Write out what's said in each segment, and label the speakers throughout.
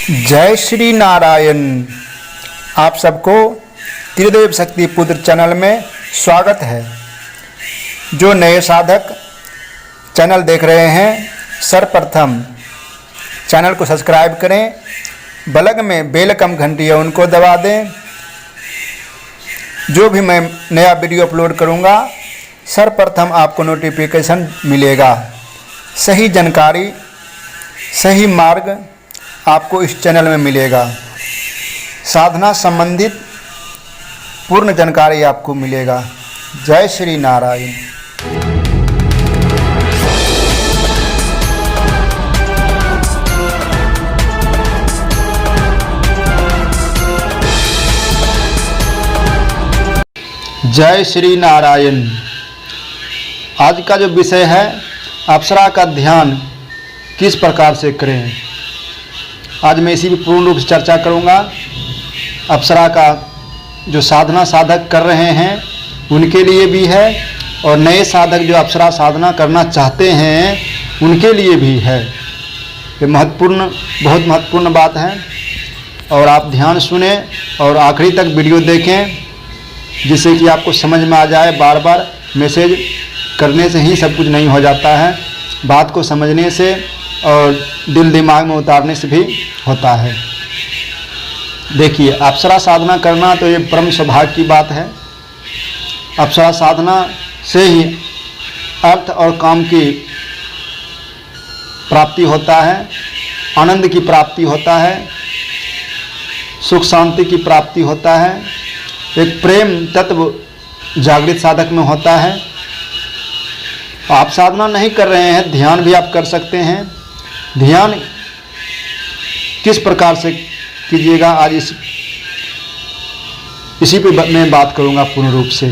Speaker 1: जय श्री नारायण। आप सबको त्रिदेव शक्ति पुत्र चैनल में स्वागत है। जो नए साधक चैनल देख रहे हैं, सर्वप्रथम चैनल को सब्सक्राइब करें, बगल में बेल कम घंटी है उनको दबा दें। जो भी मैं नया वीडियो अपलोड करूंगा, सर्वप्रथम आपको नोटिफिकेशन मिलेगा। सही जानकारी, सही मार्ग आपको इस चैनल में मिलेगा। साधना संबंधित पूर्ण जानकारी आपको मिलेगा। जय श्री नारायण। जय श्री नारायण। आज का जो विषय है, अप्सरा का ध्यान किस प्रकार से करें, आज मैं इसी पर पूर्ण रूप से चर्चा करूंगा। अप्सरा का जो साधक कर रहे हैं उनके लिए भी है, और नए साधक जो अप्सरा साधना करना चाहते हैं उनके लिए भी है। ये बहुत महत्वपूर्ण बात है, और आप ध्यान सुने और आखिरी तक वीडियो देखें, जिससे कि आपको समझ में आ जाए। बार बार मैसेज करने से ही सब कुछ नहीं हो जाता है, बात को समझने से और दिल दिमाग में उतारने से भी होता है। देखिए, अप्सरा साधना करना तो ये परम सौभाग्य की बात है। अप्सरा साधना से ही अर्थ और काम की प्राप्ति होता है, आनंद की प्राप्ति होता है, सुख शांति की प्राप्ति होता है, एक प्रेम तत्व जागृत साधक में होता है। आप साधना नहीं कर रहे हैं, ध्यान भी आप कर सकते हैं। ध्यान किस प्रकार से कीजिएगा, आज इसी पे मैं बात करूंगा पूर्ण रूप से।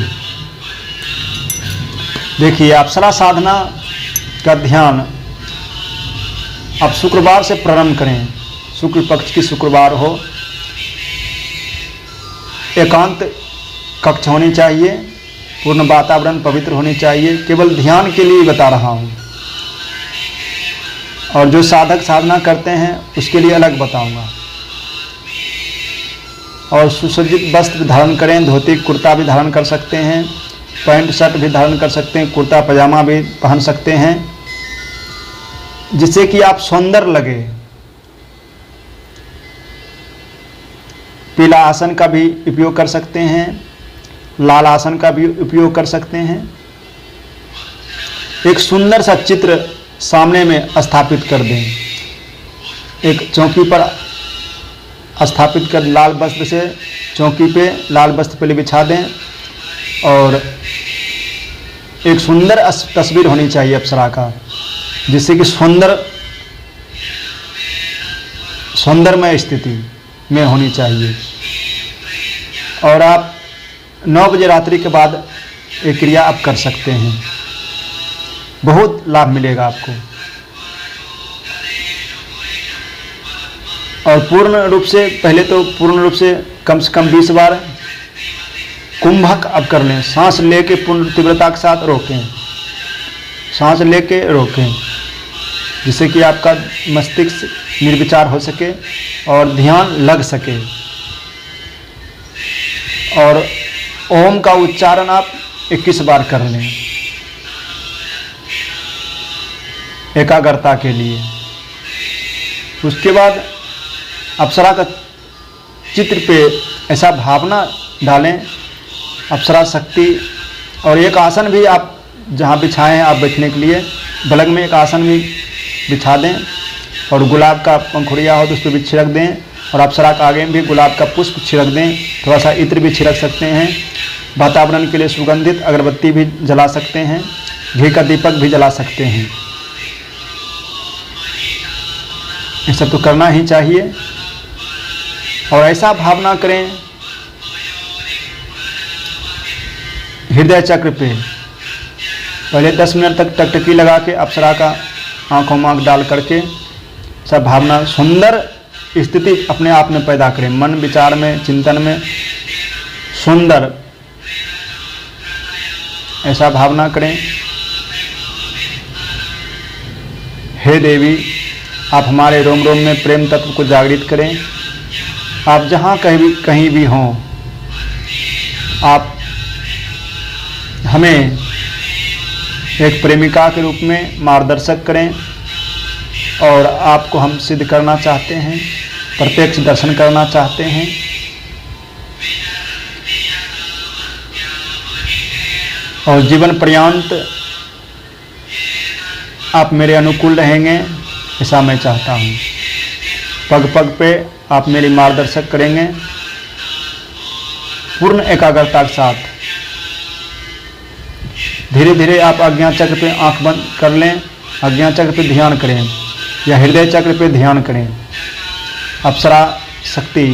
Speaker 1: देखिए, अप्सरा साधना का ध्यान आप शुक्रवार से प्रारंभ करें। शुक्ल पक्ष की शुक्रवार हो, एकांत कक्ष होनी चाहिए, पूर्ण वातावरण पवित्र होनी चाहिए। केवल ध्यान के लिए बता रहा हूँ, और जो साधक साधना करते हैं उसके लिए अलग बताऊंगा। और सुसज्जित वस्त्र धारण करें, धोती कुर्ता भी धारण कर सकते हैं, पैंट शर्ट भी धारण कर सकते हैं, कुर्ता पजामा भी पहन सकते हैं, जिससे कि आप सुंदर लगे। पीला आसन का भी उपयोग कर सकते हैं, लाल आसन का भी उपयोग कर सकते हैं। एक सुंदर सा चित्र सामने में स्थापित कर दें, एक चौकी पर स्थापित कर, लाल वस्त्र से चौकी पे लाल वस्त्र पहले बिछा दें, और एक सुंदर तस्वीर होनी चाहिए अप्सरा का, जिससे कि सुंदरमय स्थिति में होनी चाहिए। और आप 9 बजे रात्रि के बाद एक क्रिया आप कर सकते हैं, बहुत लाभ मिलेगा आपको। और पूर्ण रूप से कम से कम 20 बार कुंभक अब कर लें। सांस लेके पूर्ण तीव्रता के साथ रोकें, सांस लेके रोकें, जिससे कि आपका मस्तिष्क निर्विचार हो सके और ध्यान लग सके। और ओम का उच्चारण आप 21 बार कर लें एकाग्रता के लिए। उसके बाद अप्सरा का चित्र पे ऐसा भावना डालें, अप्सरा शक्ति। और एक आसन भी आप जहाँ बिछाएं हैं आप बैठने के लिए, बगल में एक आसन भी बिछा दें, और गुलाब का पंखुड़िया हो तो उस पर भी छिड़क दें, और अप्सरा के आगे में भी गुलाब का पुष्प छिड़क दें, थोड़ा सा इत्र भी छिड़क सकते हैं। वातावरण के लिए सुगंधित अगरबत्ती भी जला सकते हैं, घी का दीपक भी जला सकते हैं। ये सब तो करना ही चाहिए। और ऐसा भावना करें, हृदय चक्र पे पहले 10 मिनट तक टकटकी लगा के अप्सरा का आंखों में आंख डाल करके सब भावना, सुंदर स्थिति अपने आप में पैदा करें। मन विचार में, चिंतन में सुंदर ऐसा भावना करें, हे देवी आप हमारे रोम रोम में प्रेम तत्व को जागृत करें। आप जहाँ कहीं भी हों, आप हमें एक प्रेमिका के रूप में मार्गदर्शक करें, और आपको हम सिद्ध करना चाहते हैं, प्रत्यक्ष दर्शन करना चाहते हैं। और जीवन पर्यंत आप मेरे अनुकूल रहेंगे, ऐसा मैं चाहता हूँ। पग पग पे आप मेरी मार्गदर्शक करेंगे, पूर्ण एकाग्रता के साथ। धीरे धीरे आप आज्ञा चक्र पे आंख बंद कर लें, आज्ञा चक्र पे ध्यान करें या हृदय चक्र पे ध्यान करें। अप्सरा शक्ति,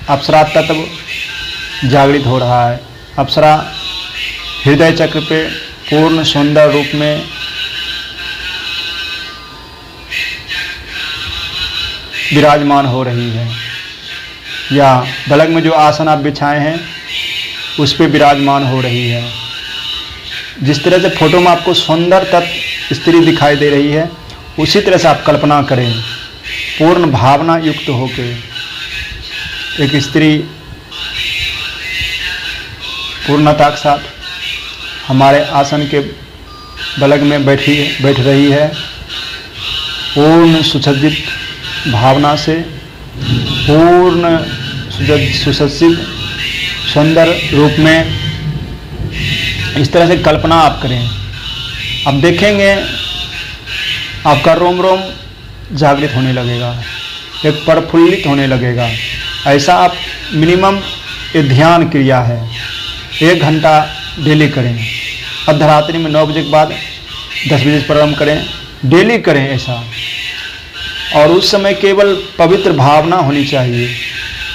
Speaker 1: अप्सरा तत्व जागृत हो रहा है। अप्सरा हृदय चक्र पे पूर्ण सुंदर रूप में विराजमान हो रही है, या दलग में जो आसन आप बिछाए हैं उस पे विराजमान हो रही है। जिस तरह से फोटो में आपको सुंदर तत्व स्त्री दिखाई दे रही है, उसी तरह से आप कल्पना करें, पूर्ण भावना युक्त होकर एक स्त्री पूर्णता के साथ हमारे आसन के दलग में बैठ रही है। पूर्ण सुसज्जित भावना से, पूर्ण सुसज्जित सुंदर रूप में इस तरह से कल्पना आप करें। अब देखेंगे आपका रोम रोम जागृत होने लगेगा, एक प्रफुल्लित होने लगेगा। ऐसा आप मिनिमम ये ध्यान क्रिया है, 1 घंटा डेली करें। अर्धरात्रि में 9 बजे के बाद 10 बजे प्रारंभ करें, डेली करें ऐसा। और उस समय केवल पवित्र भावना होनी चाहिए,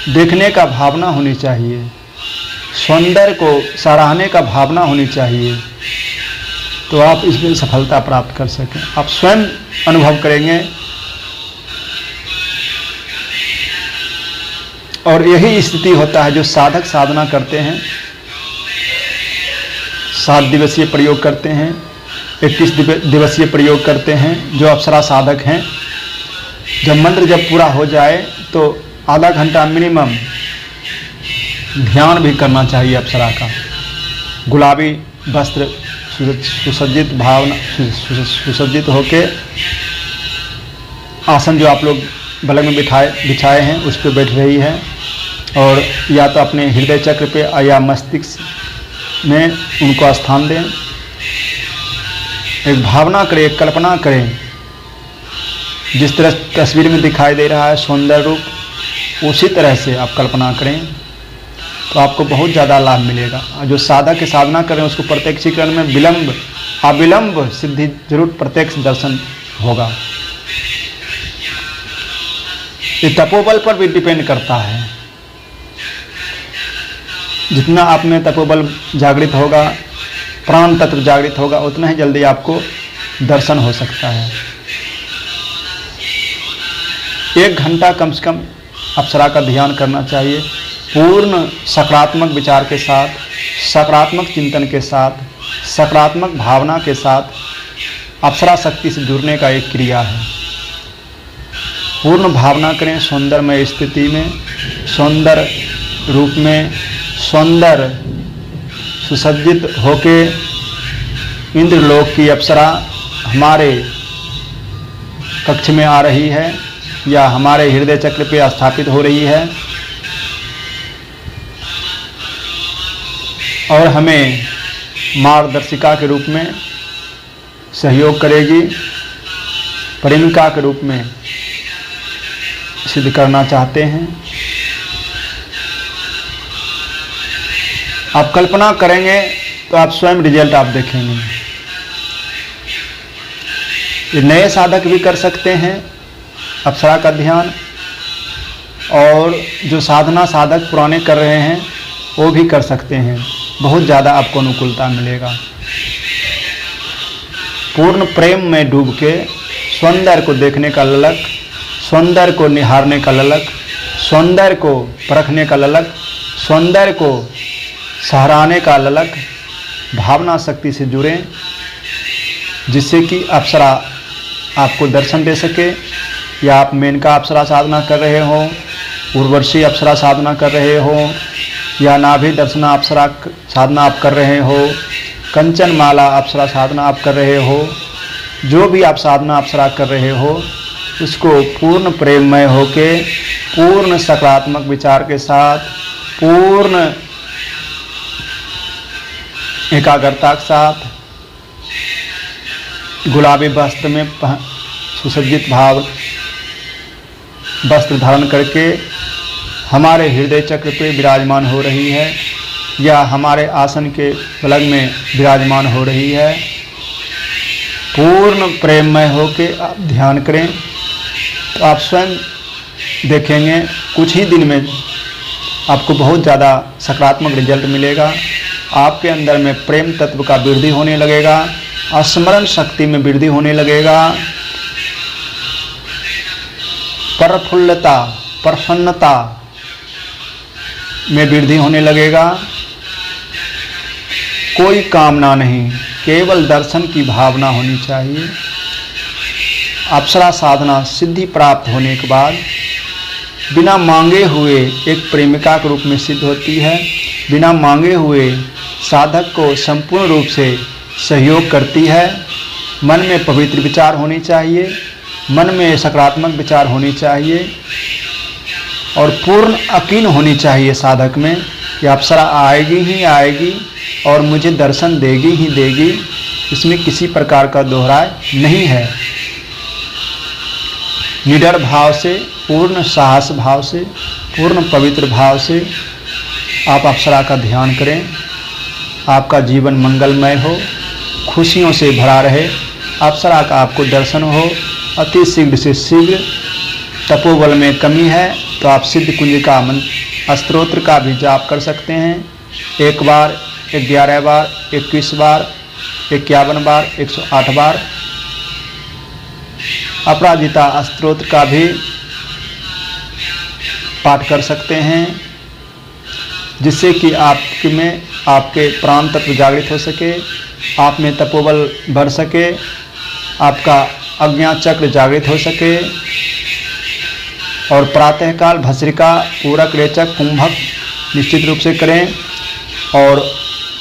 Speaker 1: देखने का भावना होनी चाहिए, सौंदर्य को सराहने का भावना होनी चाहिए, तो आप इसमें सफलता प्राप्त कर सकें। आप स्वयं अनुभव करेंगे। और यही स्थिति होता है जो साधक साधना करते हैं, 7 दिवसीय प्रयोग करते हैं, 21 दिवसीय प्रयोग करते हैं, जो अप्सरा साधक हैं। जब मंत्र जब पूरा हो जाए तो आधा घंटा मिनिमम ध्यान भी करना चाहिए अप्सरा का। गुलाबी वस्त्र सुसज्जित भावना सुसज्जित होके आसन जो आप लोग बलग में बिछाए हैं उस पर बैठ रही है, और या तो अपने हृदय चक्र पे या मस्तिष्क में उनको स्थान दें। एक भावना करें, एक कल्पना करें, जिस तरह तस्वीर में दिखाई दे रहा है सुंदर रूप, उसी तरह से आप कल्पना करें, तो आपको बहुत ज़्यादा लाभ मिलेगा। जो साधक के साधना करें उसको प्रत्यक्षीकरण में विलंब अविलंब सिद्धि जरूर प्रत्यक्ष दर्शन होगा। ये तपोबल पर भी डिपेंड करता है। जितना आप में तपोबल जागृत होगा, प्राण तत्व जागृत होगा, उतना ही जल्दी आपको दर्शन हो सकता है। 1 घंटा कम से कम अप्सरा का ध्यान करना चाहिए, पूर्ण सकारात्मक विचार के साथ, सकारात्मक चिंतन के साथ, सकारात्मक भावना के साथ अप्सरा शक्ति से जुड़ने का एक क्रिया है। पूर्ण भावना करें सौंदर्यमय स्थिति में, सौंदर्य रूप में, सौंदर्य सुसज्जित होके इंद्रलोक की अप्सरा हमारे कक्ष में आ रही है या हमारे हृदय चक्र पे स्थापित हो रही है, और हमें मार्गदर्शिका के रूप में सहयोग करेगी, प्रेमिका के रूप में सिद्ध करना चाहते हैं। आप कल्पना करेंगे तो आप स्वयं रिजल्ट आप देखेंगे। ये नए साधक भी कर सकते हैं अप्सरा का ध्यान, और जो साधना साधक पुराने कर रहे हैं वो भी कर सकते हैं। बहुत ज़्यादा आपको अनुकूलता मिलेगा। पूर्ण प्रेम में डूब के सौंदर्य को देखने का ललक, सौंदर्य को निहारने का ललक, सौंदर्य को परखने का ललक, सौंदर्य को सराहने का ललक, भावना शक्ति से जुड़ें, जिससे कि अप्सरा आपको दर्शन दे सके, या आप मेनका अप्सरा साधना कर रहे हो, उर्वशी अप्सरा साधना कर रहे हो, या नाभि दर्शना अप्सरा साधना आप कर रहे हो, कंचन माला अप्सरा साधना आप कर रहे हो, जो भी आप साधना अप्सरा कर रहे हो उसको पूर्ण प्रेममय होके, पूर्ण सकारात्मक विचार के साथ, पूर्ण एकाग्रता के साथ, गुलाबी वस्त्र में सुसज्जित भाव वस्त्र धारण करके हमारे हृदय चक्र पे विराजमान हो रही है या हमारे आसन के पलंग में विराजमान हो रही है। पूर्ण प्रेममय होके आप ध्यान करें तो आप स्वयं देखेंगे कुछ ही दिन में आपको बहुत ज़्यादा सकारात्मक रिजल्ट मिलेगा। आपके अंदर में प्रेम तत्व का वृद्धि होने लगेगा, स्मरण शक्ति में वृद्धि होने लगेगा, प्रफुल्लता प्रसन्नता में वृद्धि होने लगेगा। कोई कामना नहीं, केवल दर्शन की भावना होनी चाहिए। अप्सरा साधना सिद्धि प्राप्त होने के बाद बिना मांगे हुए एक प्रेमिका के रूप में सिद्ध होती है। बिना मांगे हुए साधक को संपूर्ण रूप से सहयोग करती है। मन में पवित्र विचार होनी चाहिए, मन में सकारात्मक विचार होनी चाहिए और पूर्ण यकीन होनी चाहिए साधक में कि अप्सरा आएगी ही आएगी और मुझे दर्शन देगी ही देगी। इसमें किसी प्रकार का दोहराय नहीं है। निडर भाव से, पूर्ण साहस भाव से, पूर्ण पवित्र भाव से आप अप्सरा का ध्यान करें। आपका जीवन मंगलमय हो, खुशियों से भरा रहे। अप्सरा का आपको दर्शन हो अति शीघ्र से शीघ्र। तपोबल में कमी है तो आप सिद्ध कुंज का स्तोत्र का भी जाप कर सकते हैं। 1 बार, 11 बार, 21 बार, 51 बार, 108 बार। अपराजिता स्तोत्र का भी पाठ कर सकते हैं, जिससे कि आपके प्राण तत्व जागृत हो सके, आप में तपोबल बढ़ सके, आपका अज्ञात चक्र जागृत हो सके और प्रातःकाल भस्त्रिका, पूरक, रेचक, कुंभक निश्चित रूप से करें और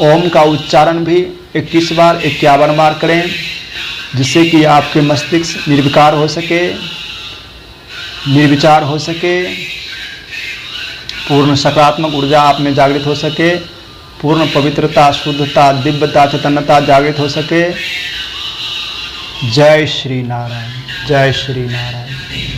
Speaker 1: ओम का उच्चारण भी 21 बार, 51 बार करें, जिससे कि आपके मस्तिष्क निर्विकार हो सके, निर्विचार हो सके, पूर्ण सकारात्मक ऊर्जा आप में जागृत हो सके, पूर्ण पवित्रता, शुद्धता, दिव्यता, चैतन्यता जागृत हो सके। जय श्री नारायण, जय श्री नारायण।